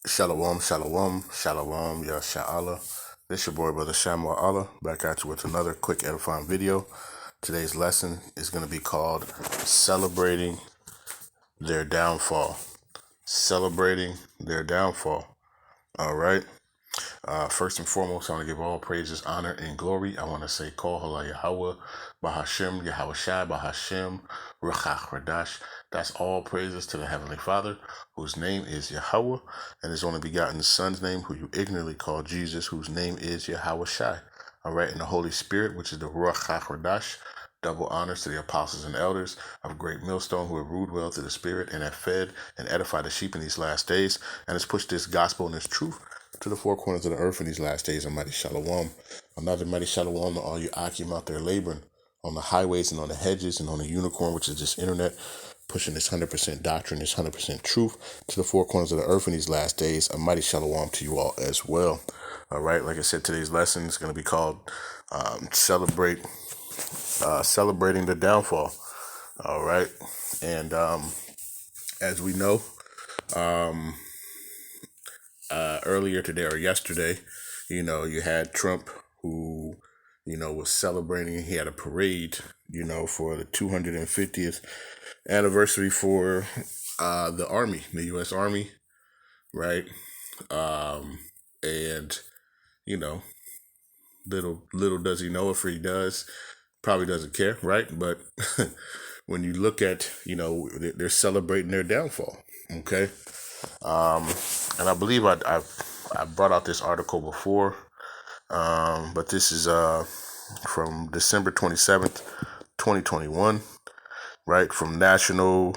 Shalom, shalom, shalom, Yahawah. This your boy, Brother Shamuel Allah, back at you with another quick edifying video. Today's lesson is going to be called Celebrating Their Downfall. Celebrating Their Downfall. All right. First and foremost, I want to give all praises, honor, and glory. I want to say, Call Halal Yahawah, Bahasham, Yahawashi, Bahasham, Rawchaa, Qadash. That's all praises to the Heavenly Father, whose name is Yahawah, and his only begotten Son's name, who you ignorantly call Jesus, whose name is Yahawashi. All right, and the Holy Spirit, which is the Rawchaa Qadash. Double honors to the apostles and elders of Great Millstone who have ruled well through the Spirit and have fed and edified the sheep in these last days, and has pushed this gospel and this truth to the four corners of the earth in these last days. Almighty Shalom. Another mighty Shalom to all you Akim out there laboring on the highways and on the hedges and on the unicorn, which is this internet, pushing this 100% doctrine, this 100% truth to the four corners of the earth in these last days. A mighty Shalom to you all as well. All right, like I said, today's lesson is going to be called Celebrating the Downfall. All right, and as we know, earlier today or yesterday, you had Trump who, was celebrating. He had a parade, for the 250th anniversary for the Army, the U.S. Army, right? And, little does he know, if he does, probably doesn't care, right? But when you look at, they're celebrating their downfall, okay? And I believe I brought out this article before, but this is from December 27th, 2021, right, from National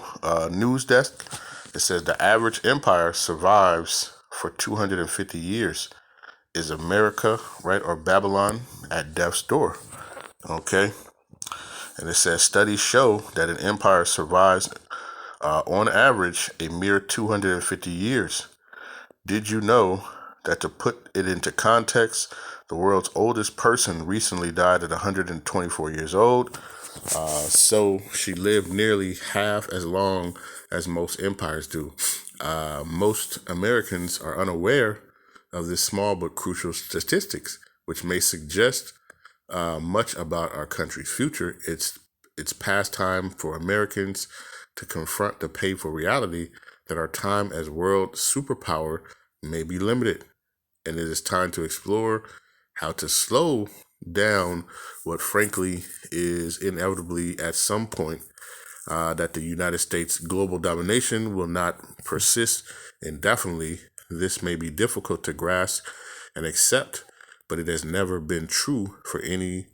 News Desk. It says the average empire survives for 250 years. Is America, right, or Babylon at death's door? Okay. And it says studies show that an empire survives on average a mere 250 years. Did you know that, to put it into context, the world's oldest person recently died at 124 years old? So she lived nearly half as long as most empires do. Most Americans are unaware of this small but crucial statistics, which may suggest much about our country's future. It's past time for Americans to confront the painful reality that our time as world superpower may be limited, and it is time to explore how to slow down what frankly is inevitably at some point that the United States global domination will not persist indefinitely. This may be difficult to grasp and accept, but it has never been true for any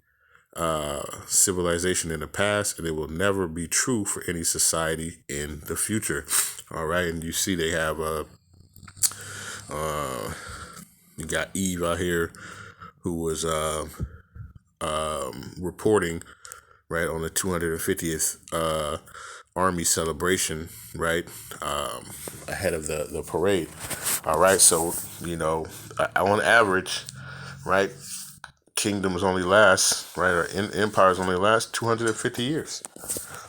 civilization in the past, and it will never be true for any society in the future. All right, and you see they have you got Eve out here who was reporting, right, on the 250th Army celebration, right, ahead of the parade. All right, so on average, right, kingdoms only last, right, or empires only last 250 years.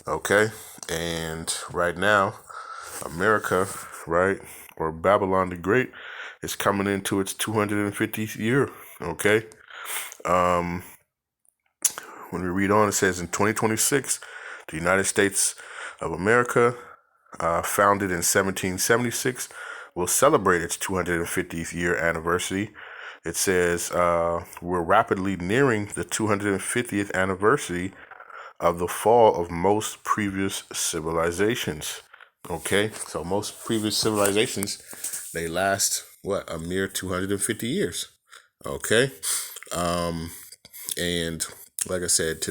Okay, and right now, America, right, or Babylon the Great, is coming into its 250th year. Okay, when we read on, it says in 2026, the United States of America, founded in 1776, will celebrate its 250th year anniversary. It says we're rapidly nearing the 250th anniversary of the fall of most previous civilizations. Okay, so most previous civilizations, they last, a mere 250 years. Okay, and like I said,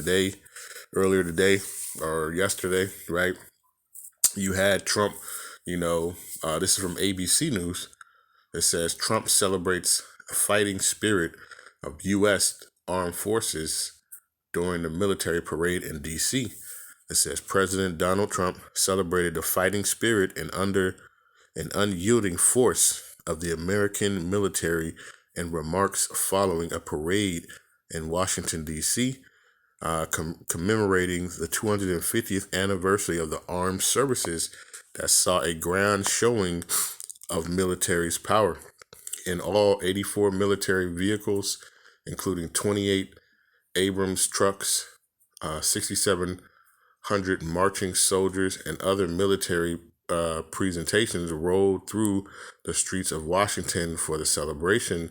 earlier today, or yesterday, right, you had Trump, this is from ABC News. It says Trump celebrates fighting spirit of U.S. armed forces during the military parade in D.C. It says President Donald Trump celebrated the fighting spirit and unyielding force of the American military in remarks following a parade in Washington, D.C., commemorating the 250th anniversary of the armed services that saw a grand showing of military's power. In all, 84 military vehicles, including 28 Abrams trucks, 6,700 marching soldiers, and other military presentations rolled through the streets of Washington for the celebration,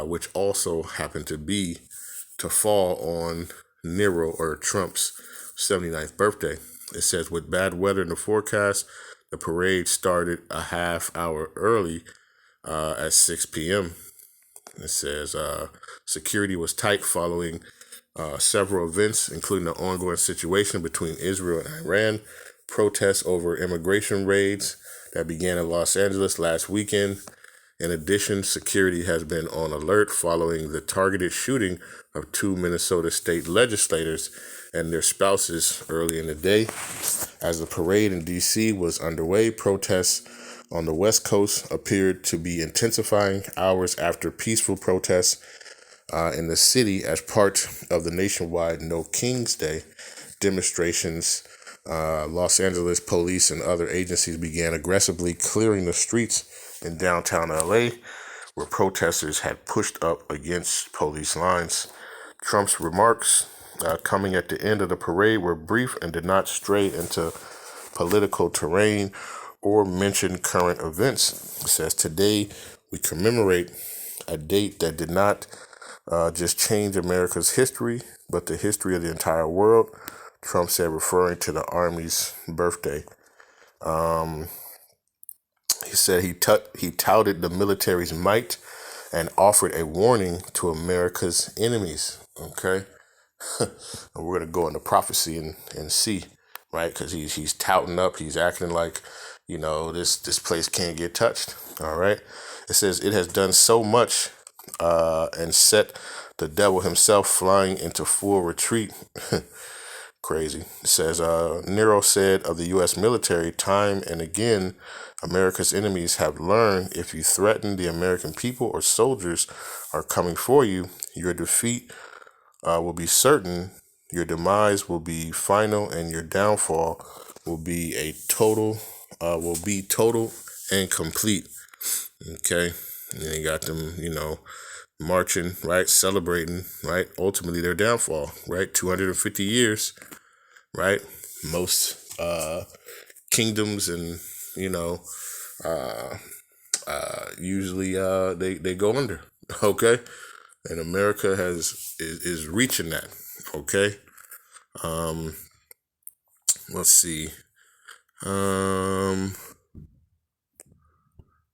which also happened to fall on Nero or Trump's 79th birthday. It says, with bad weather in the forecast, the parade started a half hour early at 6 p.m. It says security was tight following several events, including the ongoing situation between Israel and Iran, protests over immigration raids that began in Los Angeles last weekend. In addition, security has been on alert following the targeted shooting of 2 Minnesota state legislators and their spouses early in the day. As the parade in D.C. was underway, protests on the West Coast appeared to be intensifying hours after peaceful protests in the city as part of the nationwide No King's Day demonstrations. Los Angeles police and other agencies began aggressively clearing the streets in downtown LA, where protesters had pushed up against police lines. Trump's remarks coming at the end of the parade were brief and did not stray into political terrain or mention current events. It says, today we commemorate a date that did not just change America's history, but the history of the entire world, Trump said, referring to the Army's birthday. He said he touted the military's might and offered a warning to America's enemies. Okay, and we're gonna go into prophecy and see, right? Because he's touting up, he's acting like, this place can't get touched. All right. It says it has done so much and set the devil himself flying into full retreat. Crazy. It says Nero said of the U.S. military, time and again, America's enemies have learned if you threaten the American people or soldiers are coming for you, your defeat will be certain, your demise will be final, and your downfall will be total and complete. Okay, and then you got them, marching, right, celebrating, right, ultimately their downfall, right, 250 years, right, most kingdoms and usually they go under. Okay, and America is reaching that. Okay, let's see.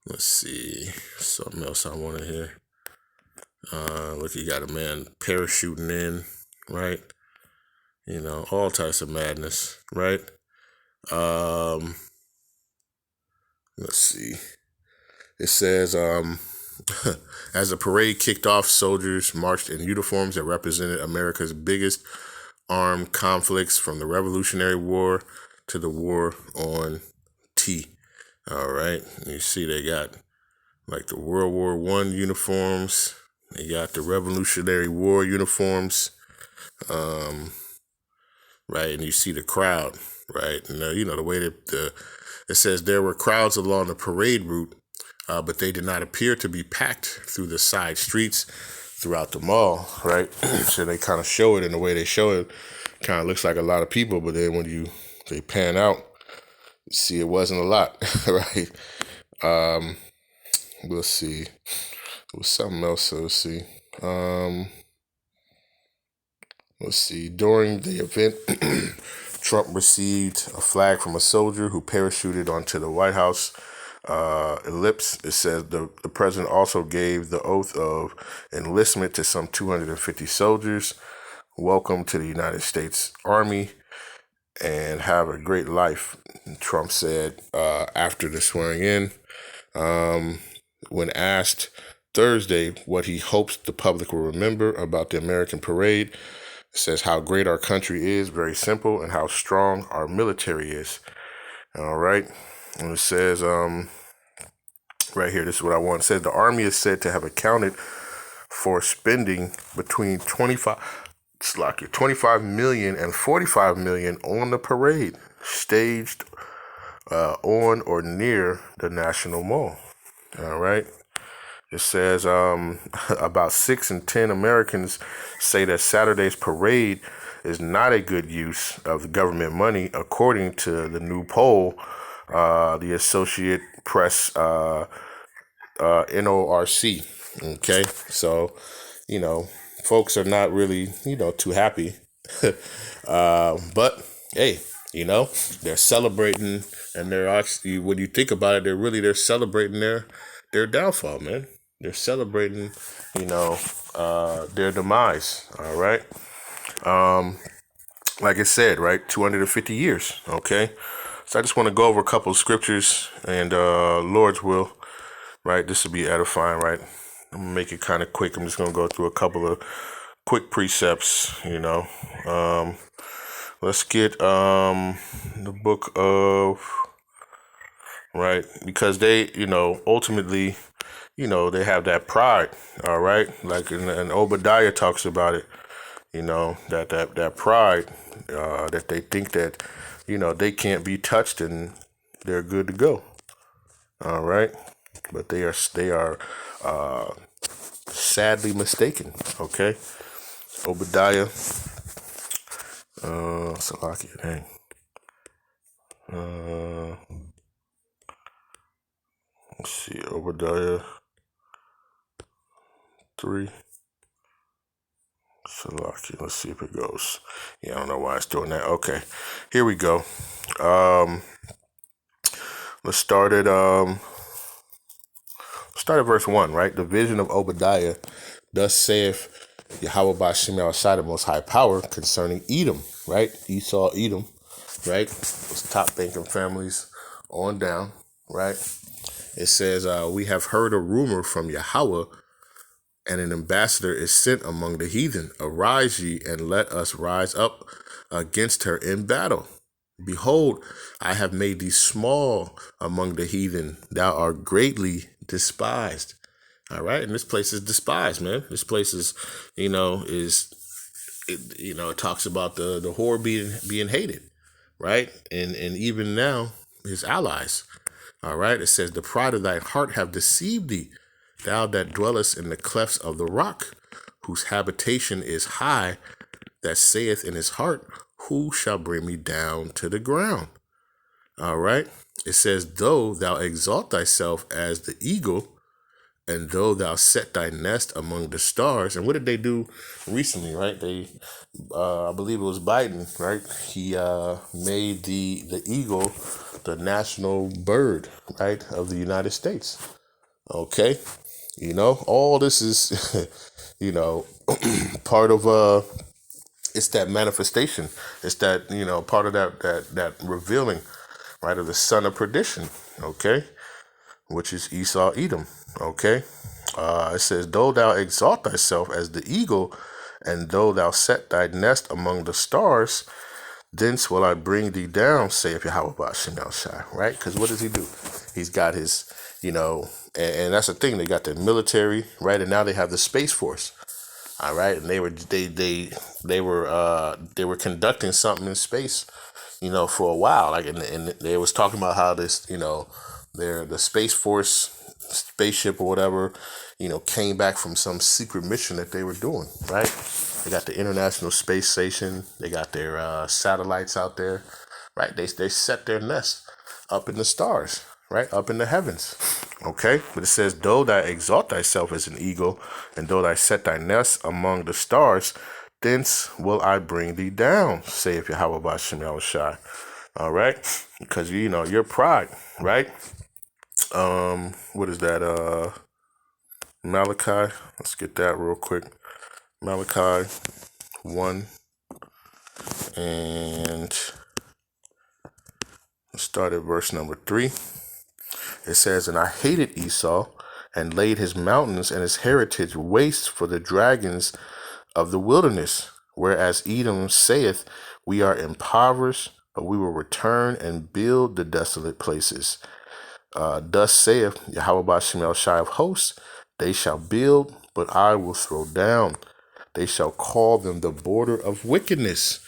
Let's see something else I want to hear. Look, you got a man parachuting in, right? All types of madness, right? Let's see. It says, as the parade kicked off, soldiers marched in uniforms that represented America's biggest armed conflicts, from the Revolutionary War to the War on Tea. All right. You see, they got like the World War I uniforms. They got the Revolutionary War uniforms. Right. And you see the crowd, right? And the way that it says there were crowds along the parade route, but they did not appear to be packed through the side streets throughout the mall, right? So they kind of show it, and the way they show it kind of looks like a lot of people, but then when they pan out, you see it wasn't a lot, right? We'll see. There was something else. Let's see. Let's see. During the event, Trump received a flag from a soldier who parachuted onto the White House ellipse. It says the president also gave the oath of enlistment to some 250 soldiers. Welcome to the United States Army and have a great life, Trump said after the swearing in. When asked Thursday what he hopes the public will remember about the American parade, it says how great our country is, very simple, and how strong our military is. All right. And it says right here, this is what I want. It says the Army is said to have accounted for spending between 25 million and 45 million on the parade, staged on or near the National Mall. All right. It says about 6 in 10 Americans say that Saturday's parade is not a good use of government money, according to the new poll, the Associate Press NORC. Okay, so folks are not really too happy, but hey, they're celebrating, and they're actually, when you think about it, they're celebrating their downfall, man. They're celebrating, their demise. All right. Like I said, right, 250 years. Okay. So I just want to go over a couple of scriptures, and Lord's will, right, this will be edifying, right? I'm gonna make it kind of quick. I'm just gonna go through a couple of quick precepts. Let's get the book of, right, because they, ultimately, they have that pride. All right, like and Obadiah talks about it. That pride, that they think that they can't be touched and they're good to go. All right, but they are sadly mistaken. Okay, Obadiah, Salakia, dang. Let's see, Obadiah 3. Salakia, let's see if it goes. Yeah, I don't know why it's doing that. Okay, here we go. Let's start at verse 1, right? The vision of Obadiah. Thus saith Yahawah Bahasham, the Most High Power, concerning Edom, right? Esau, Edom, right? Those top banking families on down, right? It says, we have heard a rumor from Yahawah, and an ambassador is sent among the heathen. Arise ye, and let us rise up against her in battle. Behold, I have made thee small among the heathen. Thou art greatly despised. All right, and this place is despised, man. This place is, it talks about the whore being hated, right? And even now, his allies. All right, it says, the pride of thy heart have deceived thee, thou that dwellest in the clefts of the rock, whose habitation is high, that saith in his heart, who shall bring me down to the ground? All right, it says, though thou exalt thyself as the eagle, and though thou set thy nest among the stars. And what did they do recently, right? They, I believe it was Biden, right? He made the eagle the national bird, right, of the United States. Okay, all this is, part of it's that manifestation. It's that part of that revealing, right, of the son of perdition. Okay, which is Esau, Edom. Okay, it says, though thou exalt thyself as the eagle, and though thou set thy nest among the stars, thence will I bring thee down, saith Yahawah Bahasham, right? Because what does he do? He's got his, and that's the thing. They got the military, right, and now they have the Space Force. All right, and they were conducting something in space, for a while. Like, and they was talking about how this, the Space Force spaceship or whatever, came back from some secret mission that they were doing, right? They got the International Space Station. They got their satellites out there, right? They set their nest up in the stars, right? Up in the heavens, okay? But it says, though thou exalt thyself as an eagle, and though thou set thy nest among the stars, thence will I bring thee down, saith Yahawah Bahasham. All right? Because, your pride, right? What is that? Malachi. Let's get that real quick. Malachi 1. And let's start at verse number 3. It says, and I hated Esau, and laid his mountains and his heritage waste for the dragons of the wilderness. Whereas Edom saith, we are impoverished, but we will return and build the desolate places. Thus saith Yahawah Bahasham of hosts, they shall build, but I will throw down. They shall call them the border of wickedness.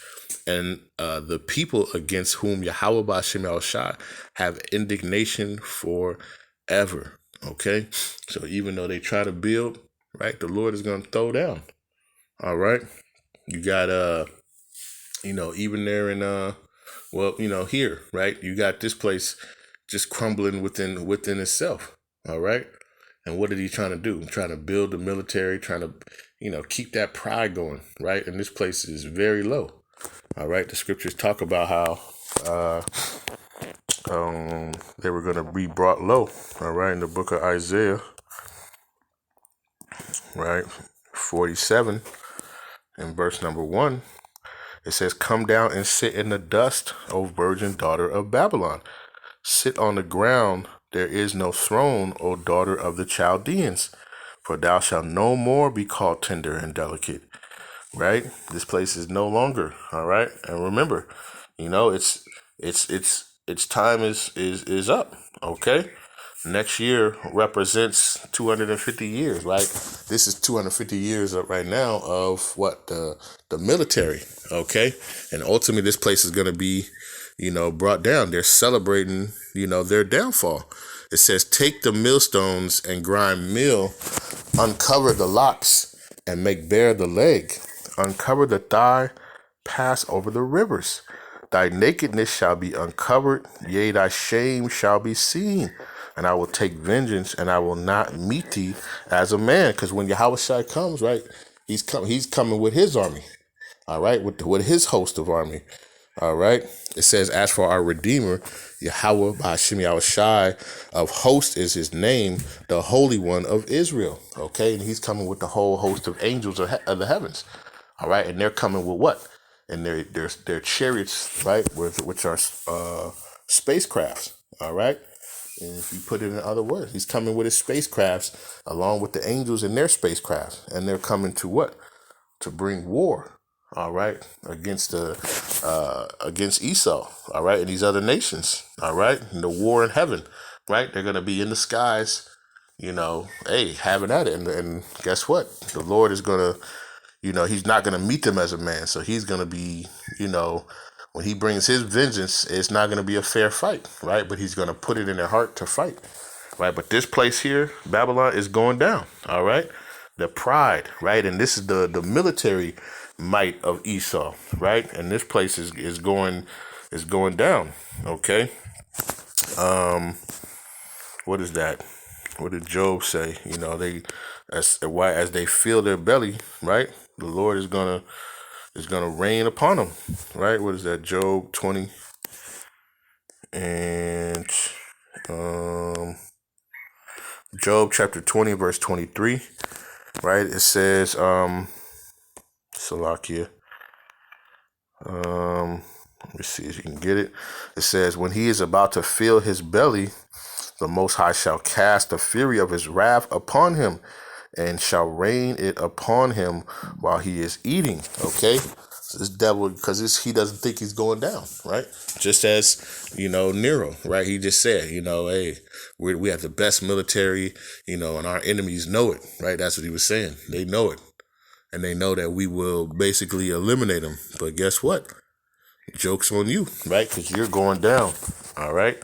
And the people against whom Yahawah Bahasham Yahawashi have indignation forever. Okay, so even though they try to build, right, the Lord is going to throw down. All right, you got even there in here, right, you got this place just crumbling within itself. All right, and what are he trying to do? Trying to build the military, trying to keep that pride going, right? And this place is very low. All right, the scriptures talk about how they were going to be brought low. All right, in the book of Isaiah, right, 47 and verse number 1, it says, "Come down and sit in the dust, O virgin daughter of Babylon. Sit on the ground, there is no throne, O daughter of the Chaldeans, for thou shalt no more be called tender and delicate." Right? This place is no longer, all right? And remember, its time is up, okay? Next year represents 250 years, right? This is 250 years up right now of what the military, okay? And ultimately this place is going to be, brought down. They're celebrating, their downfall. It says, "Take the millstones and grind meal, uncover the locks and make bare the leg. Uncover the thigh, pass over the rivers. Thy nakedness shall be uncovered, yea, thy shame shall be seen. And I will take vengeance, and I will not meet thee as a man." Because when Yahawashi comes, right, he's coming with his army, all right, with his host of army, all right. It says, "As for our Redeemer, Yahawah Bahasham Yahawashi of hosts is his name, the Holy One of Israel." Okay, and he's coming with the whole host of angels of the heavens. All right, and they're coming with what? And their chariots, right, which are spacecrafts. All right, and if you put it in other words, he's coming with his spacecrafts along with the angels in their spacecrafts, and they're coming to what? To bring war. All right, against Esau. All right, and these other nations. All right, and the war in heaven. Right, they're gonna be in the skies. Having at it, and guess what? The Lord is gonna. He's not going to meet them as a man. So he's going to be, when he brings his vengeance, it's not going to be a fair fight, right? But he's going to put it in their heart to fight, right? But this place here, Babylon, is going down, all right? The pride, right? And this is the military might of Esau, right? And this place is going down, okay? What is that? What did Job say? As they fill their belly, right? The Lord is gonna rain upon them, right? What is that? Job 20 and Job chapter 20 verse 23, right? It says, Salakia. Let me see if you can get it. It says, "When he is about to fill his belly, the Most High shall cast the fury of his wrath upon him, and shall rain it upon him while he is eating." Okay, so this devil, because he doesn't think he's going down, right? Just as Nero, right? He just said, hey, we have the best military, and our enemies know it, right? That's what he was saying. They know it, and they know that we will basically eliminate them. But guess what? Joke's on you, right? Because you're going down, all right?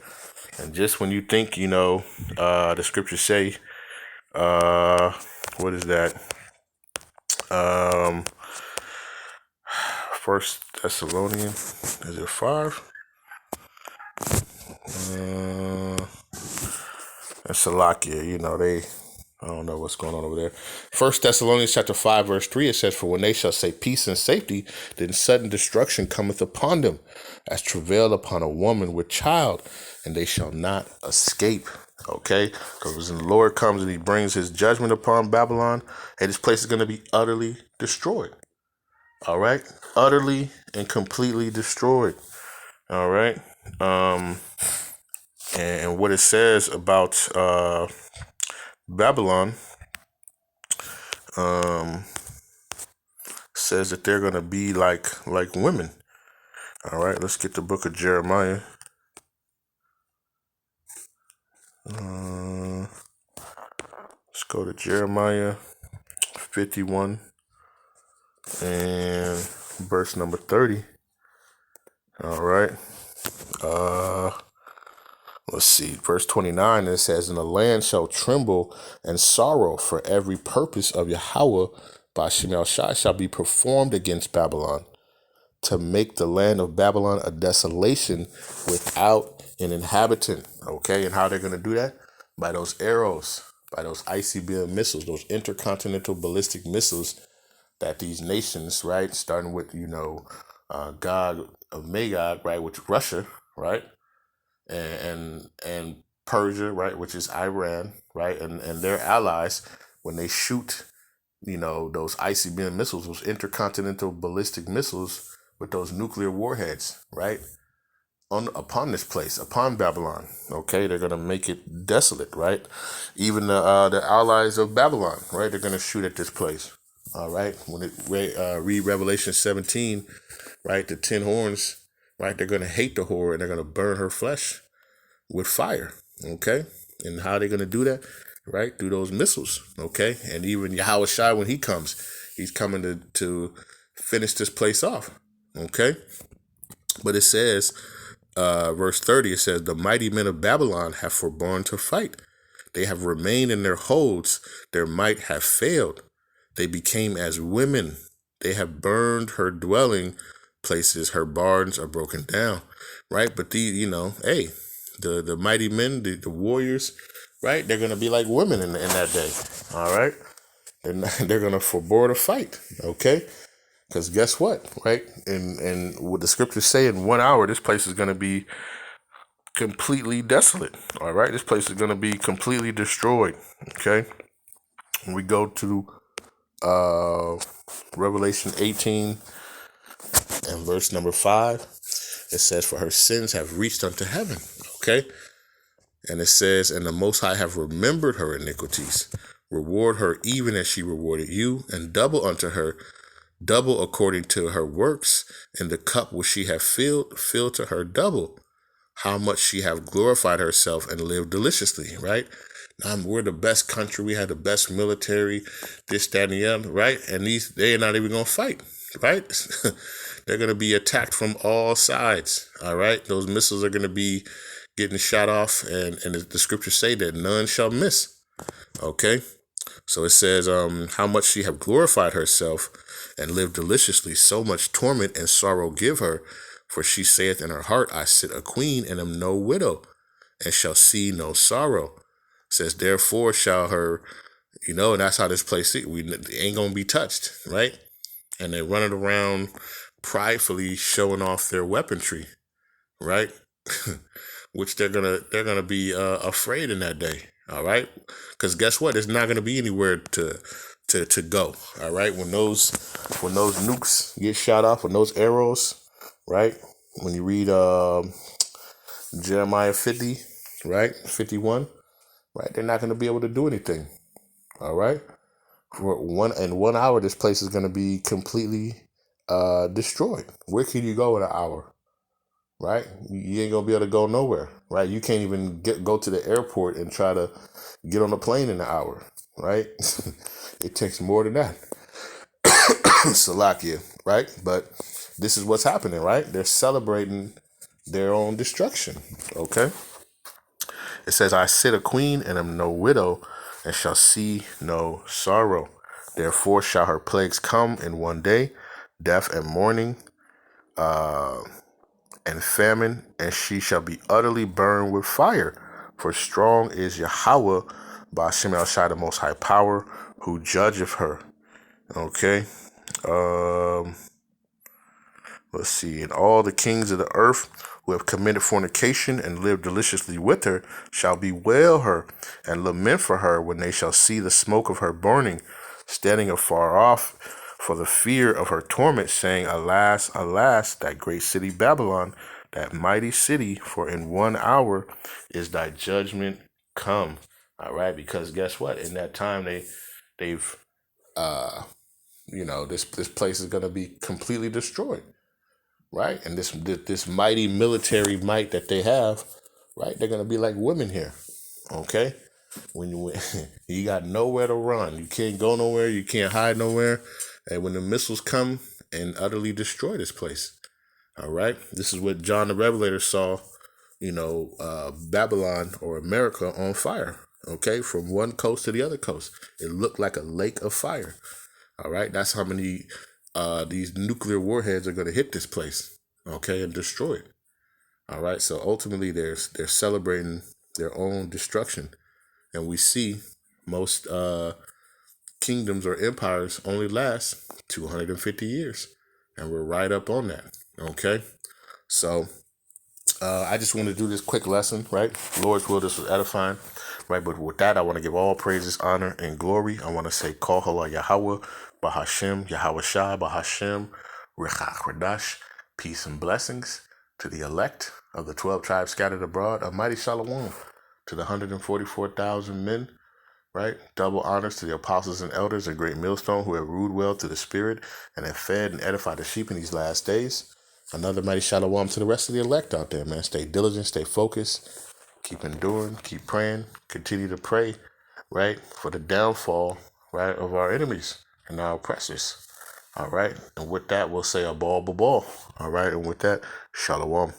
And just when you think, the scriptures say, what is that? First Thessalonians, is it 5? And Salakia, I don't know what's going on over there. First Thessalonians chapter 5, verse 3, it says, "For when they shall say peace and safety, then sudden destruction cometh upon them, as travail upon a woman with child, and they shall not escape." Okay? Because when the Lord comes and he brings his judgment upon Babylon, and this place is going to be utterly destroyed. All right? Utterly and completely destroyed. All right? And what it says about Babylon, says that they're going to be like women. All right, let's get the book of Jeremiah. Let's go to Jeremiah 51 and verse number 30. All right. Uh, let's see. Verse 29, it says, and the land shall tremble and sorrow, for every purpose of Yahawah by Yahawashi shall be performed against Babylon, to make the land of Babylon a desolation without an inhabitant. Okay, and how they're going to do that? By those arrows, by those ICBM missiles, those intercontinental ballistic missiles that these nations, right, starting with, Gog of Magog, right, which is Russia, right, and Persia, right, which is Iran, right, and their allies, when they shoot, those ICBM missiles, those intercontinental ballistic missiles with those nuclear warheads, right, upon this place, upon Babylon. Okay, they're gonna make it desolate, right? Even the allies of Babylon, right? They're gonna shoot at this place. All right. When it read Revelation 17, right, the 10 horns, right? They're gonna hate the whore and they're gonna burn her flesh with fire. Okay, and how are they gonna do that? Right, through those missiles. Okay, and even Yahawashi, when he comes, he's coming to finish this place off. Okay, but it says, verse 30, it says, the mighty men of Babylon have forborne to fight. They have remained in their holds. Their might have failed. They became as women. They have burned her dwelling places. Her barns are broken down. Right? But hey, the mighty men, the warriors, right? They're going to be like women in that day. All right? They're going to forbore to fight. Okay? Because guess what, right? And what the scriptures say, in 1 hour, this place is going to be completely desolate. All right, this place is going to be completely destroyed. Okay, when we go to Revelation 18 and verse number 5, it says, for her sins have reached unto heaven. Okay, and it says, and the Most High have remembered her iniquities. Reward her even as she rewarded you, and double unto her, double according to her works, and the cup which she have filled, fill to her double. How much she have glorified herself and lived deliciously, right? We're the best country. We have the best military, this, that, and the other, right? And they're not even going to fight, right? They're going to be attacked from all sides, all right? Those missiles are going to be getting shot off, and the scriptures say that none shall miss, okay? So it says, how much she have glorified herself and lived deliciously, so much torment and sorrow give her. For she saith in her heart, I sit a queen and am no widow, and shall see no sorrow. It says, therefore shall her, and that's how this place is. We ain't going to be touched, right? And they're running around pridefully showing off their weaponry, right? Which they're gonna be afraid in that day, all right? Because guess what? There's not gonna be anywhere to go, all right? When those nukes get shot off, when those arrows, right? When you read Jeremiah 50, right, 51, right? They're not gonna be able to do anything, all right? In 1 hour, this place is gonna be completely destroyed. Where can you go in an hour? Right? You ain't gonna be able to go nowhere, right? You can't even go to the airport and try to get on a plane in an hour, right? It takes more than that. Salakia, right? But this is what's happening, right? They're celebrating their own destruction, okay? It says, I sit a queen and am no widow, and shall see no sorrow. Therefore shall her plagues come in one day, death and mourning, and famine, and she shall be utterly burned with fire. For strong is Yahawah, Bahasham the Most High Power, who judgeth her. Okay. Let's see. And all the kings of the earth who have committed fornication and lived deliciously with her shall bewail her and lament for her when they shall see the smoke of her burning, standing afar off for the fear of her torment, saying, alas, alas, that great city Babylon, that mighty city, for in 1 hour is thy judgment come. All right, because guess what? In that time, they've this place is going to be completely destroyed, right? And this mighty military might that they have, right? They're going to be like women here, okay? When you got nowhere to run, you can't go nowhere, you can't hide nowhere, and when the missiles come and utterly destroy this place, All right. This is what John the Revelator saw, Babylon or America on fire. Okay. From one coast to the other coast. It looked like a lake of fire. All right. That's how many these nuclear warheads are going to hit this place. Okay. And destroy it. All right. So ultimately they're celebrating their own destruction. And we see most kingdoms or empires only last 250 years. And we're right up on that. Okay. So I just want to do this quick lesson, right? Lord's will, this was edifying, right? But with that, I want to give all praises, honor, and glory. I want to say, Call Halal Yahawah, Bahasham, Yahawashi, Bahasham, Qadash, peace and blessings to the elect of the 12 tribes scattered abroad, a mighty shalom to the 144,000 men, right? Double honors to the apostles and elders, a great millstone who have ruled well through the Spirit and have fed and edified the sheep in these last days. Another mighty shalom to the rest of the elect out there, man. Stay diligent, stay focused, keep enduring, keep praying, continue to pray, right, for the downfall, right, of our enemies and our oppressors. All right. And with that, we'll say a ball. All right. And with that, shalom.